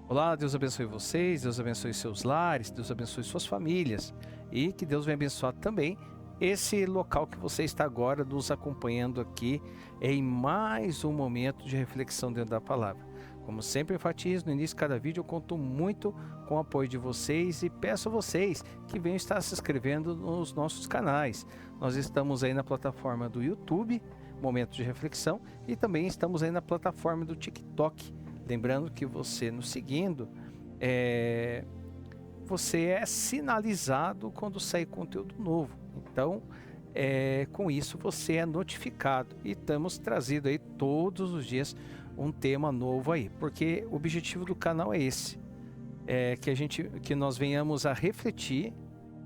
Olá, Deus abençoe vocês, Deus abençoe seus lares, Deus abençoe suas famílias e que Deus venha abençoar também esse local que você está agora nos acompanhando aqui em mais um momento de reflexão dentro da palavra. Como sempre enfatizo no início de cada vídeo, eu conto muito com o apoio de vocês e peço a vocês que venham estar se inscrevendo nos nossos canais. Nós estamos aí na plataforma do YouTube, Momento de Reflexão, e também estamos aí na plataforma do TikTok. Lembrando que você nos seguindo, você é sinalizado quando sair conteúdo novo. Então, com isso você é notificado. E estamos trazendo aí todos os dias um tema novo aí. Porque o objetivo do canal é esse. Que nós venhamos a refletir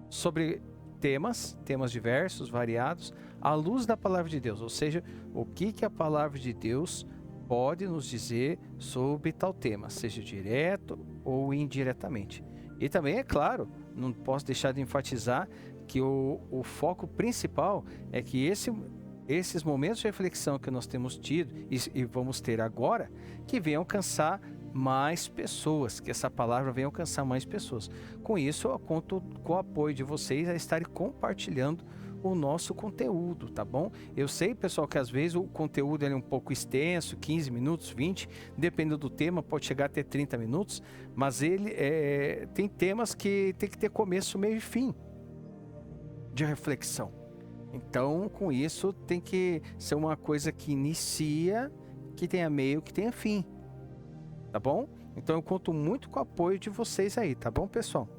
sobre temas diversos, variados, à luz da palavra de Deus. Ou seja, o que a palavra de Deus pode nos dizer sobre tal tema, seja direto ou indiretamente. E também, é claro, não posso deixar de enfatizar que o foco principal é que esses momentos de reflexão que nós temos tido e vamos ter agora, que venham alcançar mais pessoas, que essa palavra venha alcançar mais pessoas. Com isso, eu conto com o apoio de vocês a estarem compartilhando o nosso conteúdo, tá bom? Eu sei, pessoal, que às vezes o conteúdo é um pouco extenso, 15 minutos, 20, dependendo do tema, pode chegar até 30 minutos, mas ele tem temas que tem que ter começo, meio e fim de reflexão. Então, com isso, tem que ser uma coisa que inicia, que tenha meio, que tenha fim, tá bom? Então, eu conto muito com o apoio de vocês aí, tá bom, pessoal?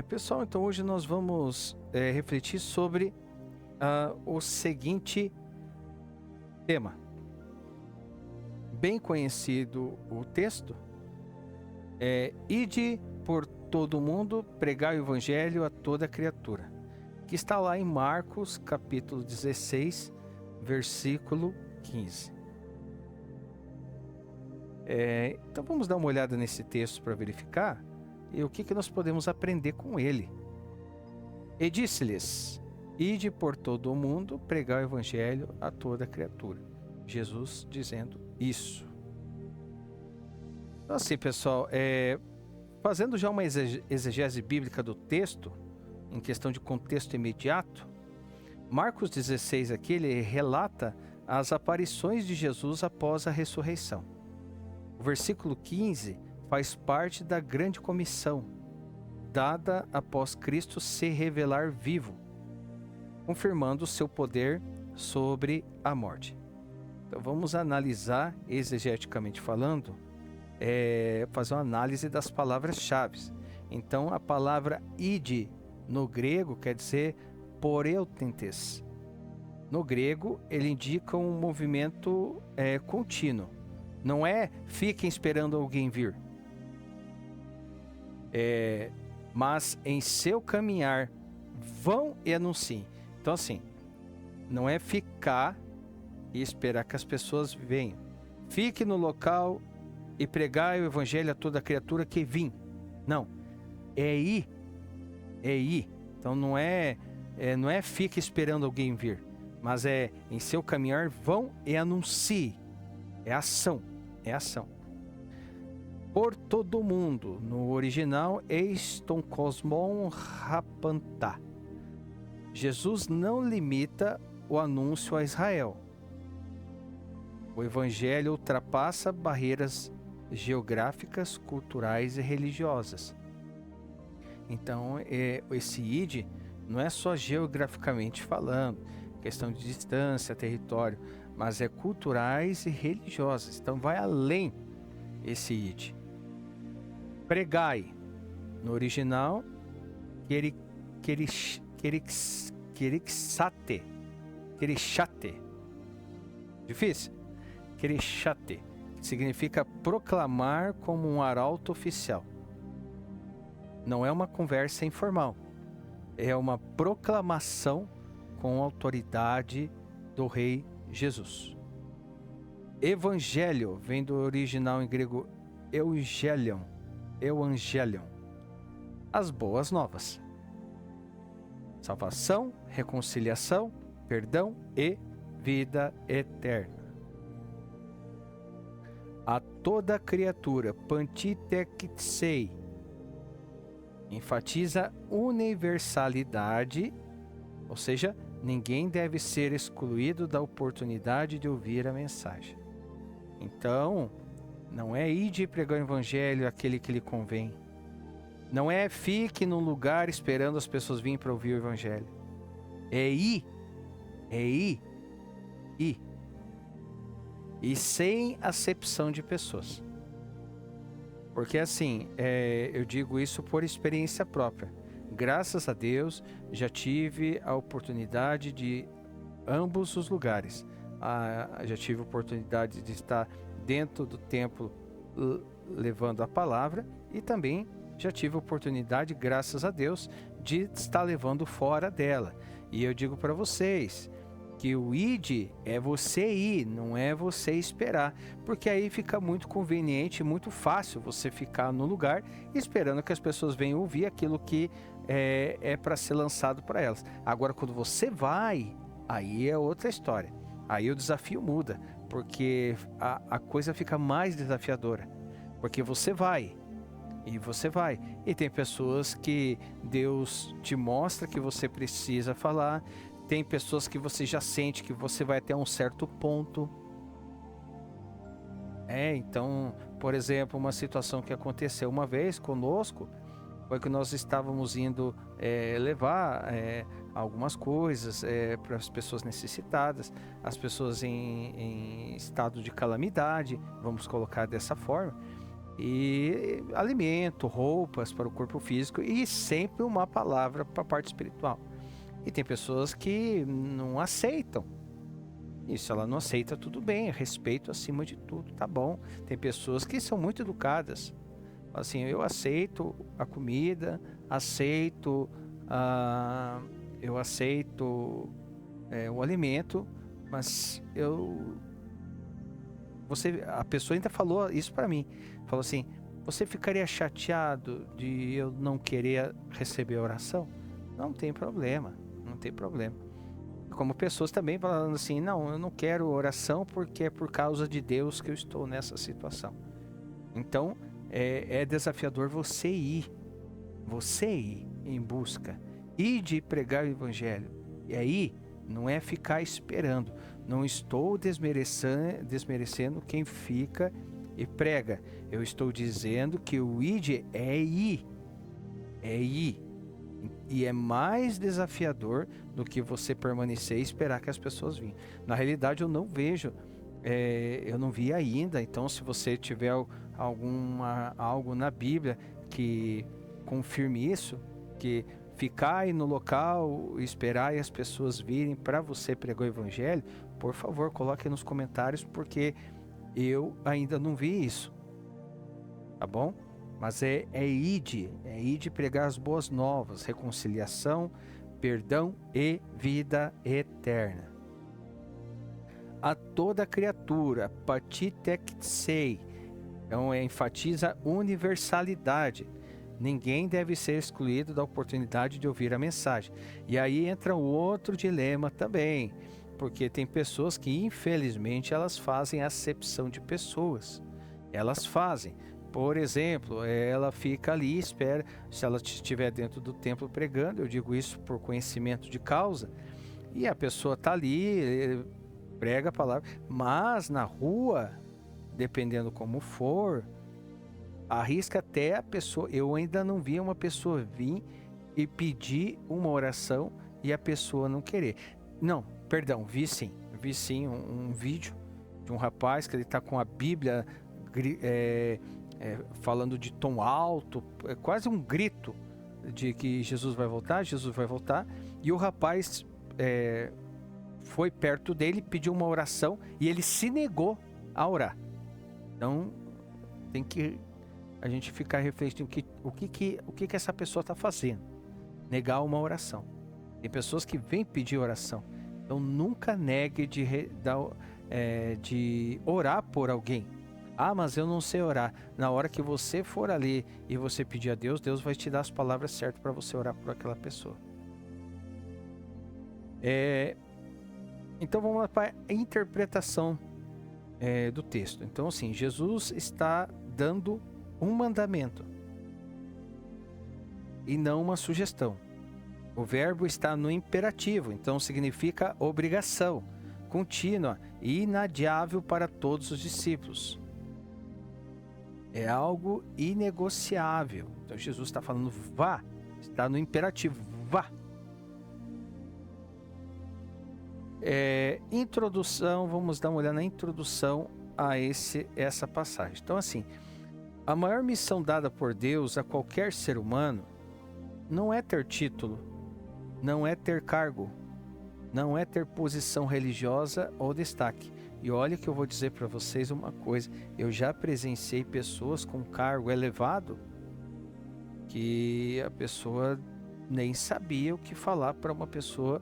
Pessoal, então hoje nós vamos refletir sobre o seguinte tema. Bem conhecido o texto, ide por todo mundo, pregai o evangelho a toda criatura, que está lá em Marcos capítulo 16, versículo 15. Então vamos dar uma olhada nesse texto para verificar e o que nós podemos aprender com ele. E disse-lhes: ide por todo o mundo, pregai o evangelho a toda criatura. Jesus dizendo isso. Então assim, pessoal, fazendo já uma exegese bíblica do texto, em questão de contexto imediato, Marcos 16 aqui, ele relata as aparições de Jesus após a ressurreição. O versículo 15 faz parte da grande comissão, dada após Cristo se revelar vivo, confirmando seu poder sobre a morte. Então vamos analisar, exegeticamente falando, fazer uma análise das palavras-chave. Então a palavra ide no grego quer dizer poreutentes. No grego ele indica um movimento contínuo. Não é fiquem esperando alguém vir. Mas em seu caminhar vão e anunciem. Então assim, não é ficar e esperar que as pessoas venham. Fique no local e pregai o evangelho a toda criatura que vim. Não, é ir. Então não é fique esperando alguém vir, mas em seu caminhar vão e anuncie. É ação. Por todo mundo, no original, eiston cosmon rapantá. Jesus não limita o anúncio a Israel. O evangelho ultrapassa barreiras geográficas, culturais e religiosas. Então, esse id não é só geograficamente falando, questão de distância, território, mas é culturais e religiosas. Então, vai além esse id. Pregai, no original, querixate. Difícil? Querixate, que significa proclamar como um arauto oficial. Não é uma conversa informal, é uma proclamação com autoridade do Rei Jesus. Evangelho vem do original em grego Evangelion, as boas novas. Salvação, reconciliação, perdão e vida eterna. A toda criatura, pantitexei, enfatiza universalidade, ou seja, ninguém deve ser excluído da oportunidade de ouvir a mensagem. Então, não é ir de pregar o evangelho àquele que lhe convém. Não é fique num lugar esperando as pessoas virem para ouvir o evangelho. É ir. E sem acepção de pessoas. Porque assim, eu digo isso por experiência própria. Graças a Deus, já tive a oportunidade de ambos os lugares. Já tive a oportunidade de estar dentro do templo levando a palavra e também já tive a oportunidade, graças a Deus, de estar levando fora dela. E eu digo para vocês que o id é você ir, não é você esperar, porque aí fica muito conveniente, muito fácil você ficar no lugar esperando que as pessoas venham ouvir aquilo que é para ser lançado para elas. Agora, quando você vai, aí é outra história. Aí o desafio muda, porque a coisa fica mais desafiadora, porque você vai. E você vai. E tem pessoas que Deus te mostra que você precisa falar. Tem pessoas que você já sente que você vai até um certo ponto. Então, por exemplo, uma situação que aconteceu uma vez conosco foi que nós estávamos indo levar algumas coisas para as pessoas necessitadas, as pessoas em estado de calamidade, vamos colocar dessa forma. E alimento, roupas para o corpo físico e sempre uma palavra para a parte espiritual. E tem pessoas que não aceitam. E se ela não aceita, tudo bem, respeito acima de tudo, tá bom. Tem pessoas que são muito educadas. Assim, eu aceito a comida, aceito o alimento, mas a pessoa ainda falou isso para mim. Falou assim: você ficaria chateado de eu não querer receber a oração? Não tem problema, não tem problema. Como pessoas também falando assim: não, eu não quero oração porque é por causa de Deus que eu estou nessa situação. Então, é desafiador você ir em busca, ir de pregar o evangelho. E aí, não é ficar esperando. Não estou desmerecendo quem fica e prega. Eu estou dizendo que o id é ir. E é mais desafiador do que você permanecer e esperar que as pessoas venham. Na realidade, eu não vejo, eu não vi ainda. Então, se você tiver algo na Bíblia que confirme isso, que ficar aí no local, esperar e as pessoas virem para você pregar o evangelho, por favor, coloque nos comentários, porque eu ainda não vi isso, tá bom? Mas é id pregar as boas novas, reconciliação, perdão e vida eterna. A toda criatura, patitexei, então enfatiza universalidade. Ninguém deve ser excluído da oportunidade de ouvir a mensagem. E aí entra um outro dilema também, porque tem pessoas que infelizmente elas fazem acepção de pessoas. Elas fazem. Por exemplo, ela fica ali, espera, se ela estiver dentro do templo pregando, eu digo isso por conhecimento de causa, e a pessoa está ali, prega a palavra, mas na rua, dependendo como for, arrisca até a pessoa. Eu ainda não vi uma pessoa vir e pedir uma oração e a pessoa não querer. Não, perdão, vi sim um vídeo de um rapaz que ele está com a Bíblia falando de tom alto, quase um grito de que Jesus vai voltar, e o rapaz foi perto dele, pediu uma oração e ele se negou a orar. Então tem que a gente ficar refletindo o que essa pessoa está fazendo, negar uma oração. Tem pessoas que vêm pedir oração, então nunca negue de orar por alguém. Mas eu não sei orar. Na hora que você for ali e você pedir a Deus, Deus vai te dar as palavras certas para você orar por aquela pessoa. Então vamos lá para a interpretação do texto. Então, assim, Jesus está dando um mandamento e não uma sugestão. O verbo está no imperativo, então significa obrigação, contínua e inadiável para todos os discípulos. É algo inegociável. Então Jesus está falando vá, está no imperativo, vá. Introdução, vamos dar uma olhada na introdução a essa passagem. Então, assim, a maior missão dada por Deus a qualquer ser humano não é ter título, não é ter cargo, não é ter posição religiosa ou destaque. E olha que eu vou dizer para vocês uma coisa, eu já presenciei pessoas com cargo elevado que a pessoa nem sabia o que falar para uma pessoa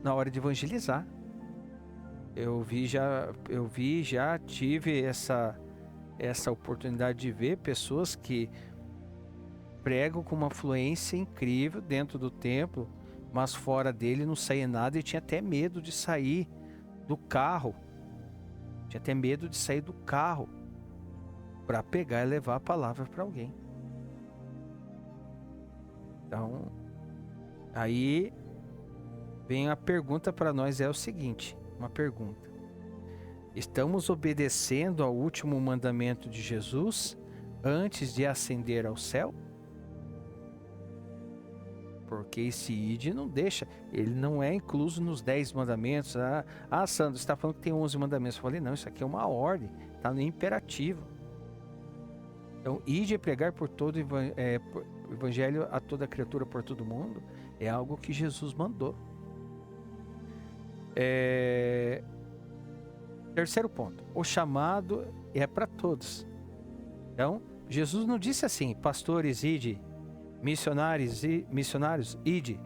na hora de evangelizar. Eu já tive essa oportunidade de ver pessoas que pregam com uma fluência incrível dentro do templo, mas fora dele não saía nada e tinha até medo de sair do carro. Tinha até medo de sair do carro para pegar e levar a palavra para alguém. Então, aí vem a pergunta para nós, é o seguinte, uma pergunta. Estamos obedecendo ao último mandamento de Jesus antes de ascender ao céu? Porque esse id não deixa, ele não é incluso nos 10 mandamentos. Sandro, você está falando que tem 11 mandamentos. Eu falei, não, isso aqui é uma ordem, está no imperativo. Então, ide pregar por todo o evangelho a toda criatura, por todo mundo, é algo que Jesus mandou. Terceiro ponto, o chamado é para todos. Então, Jesus não disse assim, pastores, ide, missionários, ide,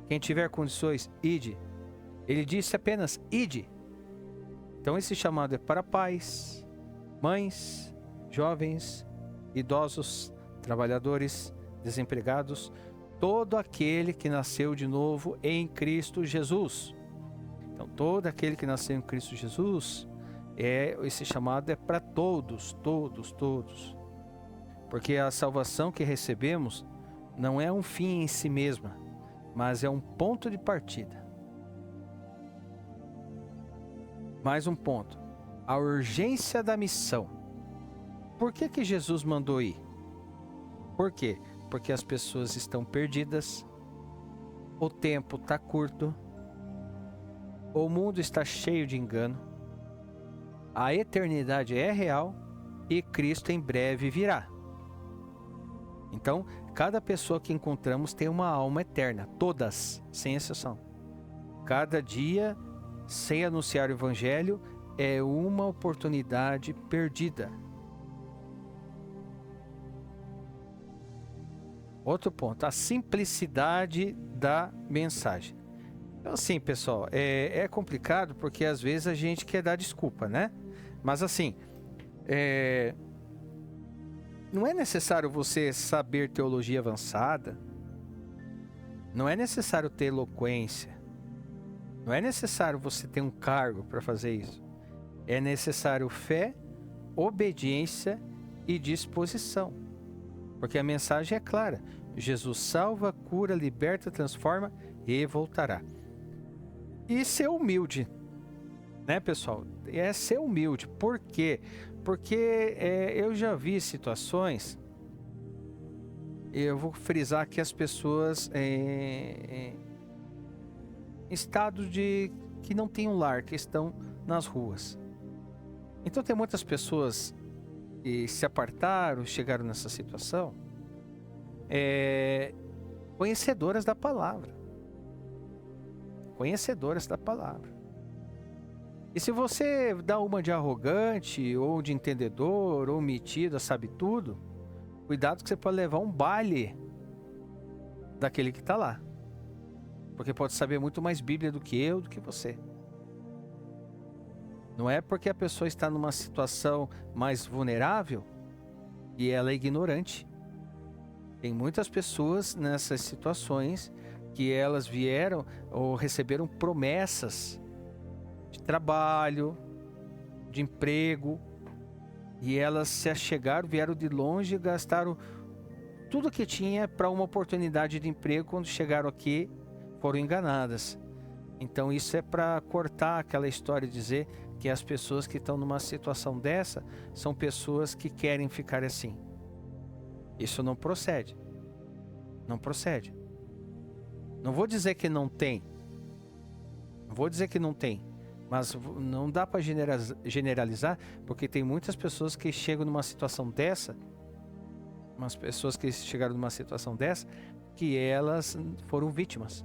quem tiver condições, ide. Ele disse apenas, ide. Então, esse chamado é para pais, mães, jovens, idosos, trabalhadores, desempregados, todo aquele que nasceu de novo em Cristo Jesus. Então, todo aquele que nasceu em Cristo Jesus, esse chamado é para todos. Porque a salvação que recebemos não é um fim em si mesma, mas é um ponto de partida. Mais um ponto, a urgência da missão. Por que Jesus mandou ir? Por quê? Porque as pessoas estão perdidas, o tempo está curto, o mundo está cheio de engano, a eternidade é real e Cristo em breve virá. Então, cada pessoa que encontramos tem uma alma eterna, todas, sem exceção. Cada dia, sem anunciar o Evangelho, é uma oportunidade perdida. Outro ponto, a simplicidade da mensagem. Então, assim, pessoal, é complicado porque às vezes a gente quer dar desculpa, né? Mas assim, não é necessário você saber teologia avançada, não é necessário ter eloquência, não é necessário você ter um cargo para fazer isso. É necessário fé, obediência e disposição. Porque a mensagem é clara. Jesus salva, cura, liberta, transforma e voltará. E ser humilde, né, pessoal? É ser humilde. Por quê? Porque eu já vi situações, eu vou frisar que as pessoas em estado de que não tem um lar, que estão nas ruas. Então tem muitas pessoas que se apartaram, chegaram nessa situação, conhecedoras da palavra. Conhecedoras da palavra. E se você dá uma de arrogante, ou de entendedor, ou metida, sabe tudo, cuidado que você pode levar um baile daquele que está lá. Porque pode saber muito mais Bíblia do que eu, do que você. Não é porque a pessoa está numa situação mais vulnerável e ela é ignorante. Tem muitas pessoas nessas situações que elas vieram ou receberam promessas de trabalho, de emprego, e elas se achegaram, vieram de longe e gastaram tudo que tinha para uma oportunidade de emprego. Quando chegaram aqui, foram enganadas. Então isso é para cortar aquela história de dizer que as pessoas que estão numa situação dessa são pessoas que querem ficar assim. Isso não procede. Não procede. Não vou dizer que não tem. Não vou dizer que não tem. Mas não dá para generalizar, porque tem muitas pessoas que chegam numa situação dessa, umas pessoas que chegaram numa situação dessa, que elas foram vítimas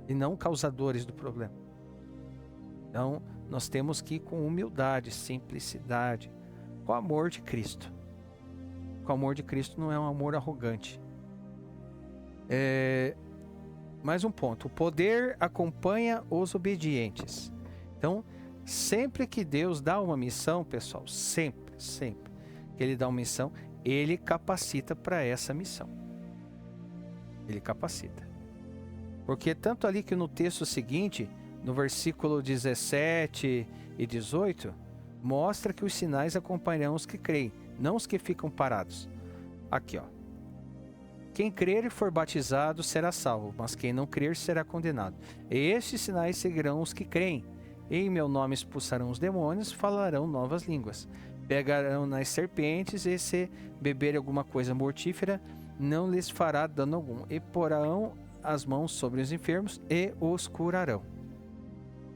e não causadores do problema. Então, nós temos que ir com humildade, simplicidade, com o amor de Cristo. O amor de Cristo não é um amor arrogante. Mais um ponto: o poder acompanha os obedientes. Então, sempre que Deus dá uma missão, pessoal, sempre que Ele dá uma missão, Ele capacita para essa missão. Ele capacita. Porque tanto ali que no texto seguinte, no versículo 17 e 18, mostra que os sinais acompanharão os que creem, não os que ficam parados. Aqui, ó. Quem crer e for batizado será salvo, mas quem não crer será condenado. E estes sinais seguirão os que creem. Em meu nome expulsarão os demônios, falarão novas línguas. Pegarão nas serpentes, e se beberem alguma coisa mortífera, não lhes fará dano algum. E porão as mãos sobre os enfermos e os curarão.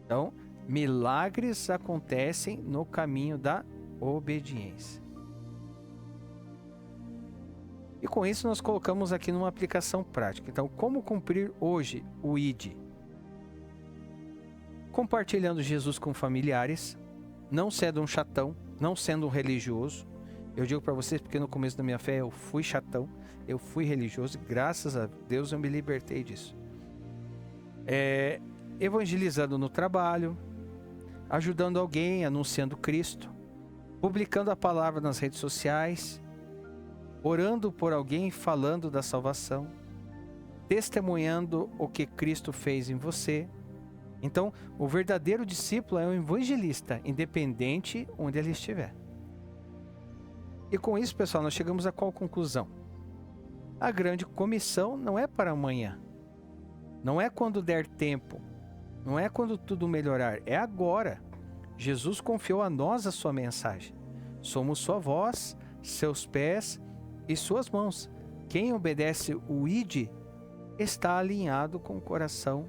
Então, milagres acontecem no caminho da obediência. E com isso nós colocamos aqui numa aplicação prática. Então, como cumprir hoje o ID? Compartilhando Jesus com familiares, não sendo um chatão, não sendo um religioso. Eu digo para vocês porque no começo da minha fé eu fui chatão, eu fui religioso, e graças a Deus eu me libertei disso. Evangelizando no trabalho, ajudando alguém, anunciando Cristo, publicando a palavra nas redes sociais, orando por alguém, falando da salvação, testemunhando o que Cristo fez em você. Então, o verdadeiro discípulo é um evangelista, independente onde ele estiver. E com isso, pessoal, nós chegamos a qual conclusão? A grande comissão não é para amanhã. Não é quando der tempo. Não é quando tudo melhorar. É agora. Jesus confiou a nós a sua mensagem. Somos sua voz, seus pés e suas mãos. Quem obedece o ID está alinhado com o coração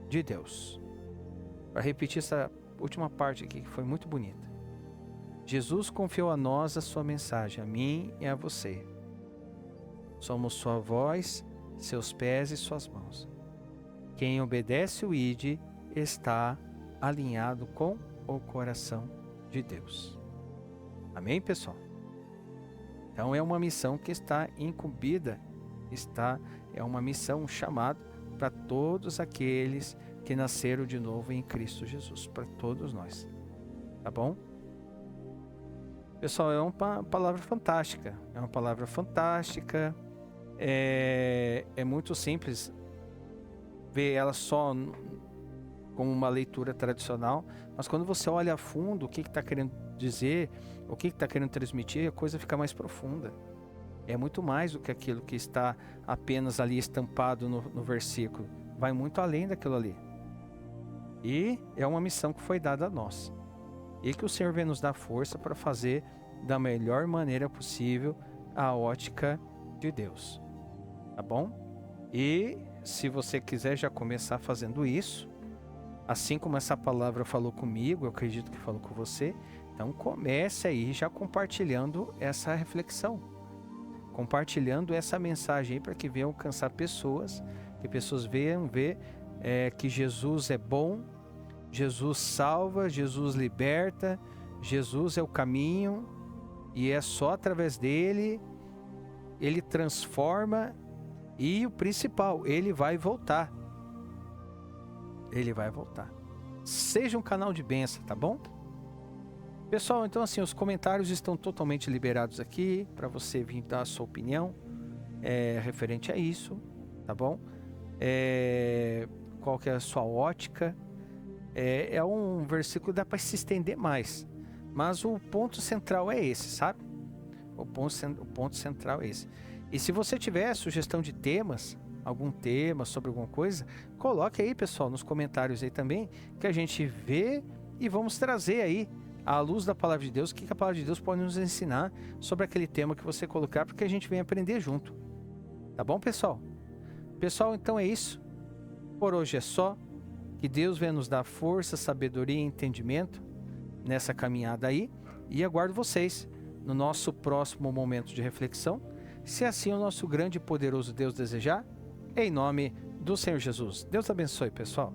de Deus. Para repetir essa última parte aqui, que foi muito bonita. Jesus confiou a nós a sua mensagem, a mim e a você. Somos sua voz, seus pés e suas mãos. Quem obedece o ID está alinhado com o coração de Deus. Amém, pessoal? Então é uma missão que está incumbida, é uma missão, um chamado para todos aqueles que nasceram de novo em Cristo Jesus, para todos nós. Tá bom? Pessoal, é uma palavra fantástica. É uma palavra fantástica. É muito simples ver ela só como uma leitura tradicional, mas quando você olha a fundo o que está querendo dizer, o que está querendo transmitir, a coisa fica mais profunda. É muito mais do que aquilo que está apenas ali estampado no versículo. Vai muito além daquilo ali. E é uma missão que foi dada a nós. E que o Senhor vem nos dar força para fazer da melhor maneira possível a ótica de Deus. Tá bom? E se você quiser já começar fazendo isso, assim como essa palavra falou comigo, eu acredito que falou com você, então comece aí já compartilhando essa reflexão. Compartilhando essa mensagem aí para que venha alcançar pessoas, que pessoas venham ver que Jesus é bom, Jesus salva, Jesus liberta, Jesus é o caminho e é só através dele, ele transforma e o principal, ele vai voltar. Ele vai voltar. Seja um canal de bênção, tá bom? Pessoal, então assim, os comentários estão totalmente liberados aqui para você vir dar a sua opinião referente a isso, tá bom? Qual que é a sua ótica? É um versículo que dá para se estender mais, mas o ponto central é esse, sabe? O ponto central é esse. E se você tiver sugestão de temas, algum tema sobre alguma coisa, coloque aí, pessoal, nos comentários aí também, que a gente vê e vamos trazer aí, à luz da Palavra de Deus, o que a Palavra de Deus pode nos ensinar sobre aquele tema que você colocar, porque a gente vem aprender junto. Tá bom, pessoal? Pessoal, então é isso. Por hoje é só. Que Deus venha nos dar força, sabedoria e entendimento nessa caminhada aí. E aguardo vocês no nosso próximo momento de reflexão, se assim o nosso grande e poderoso Deus desejar, em nome do Senhor Jesus. Deus abençoe, pessoal.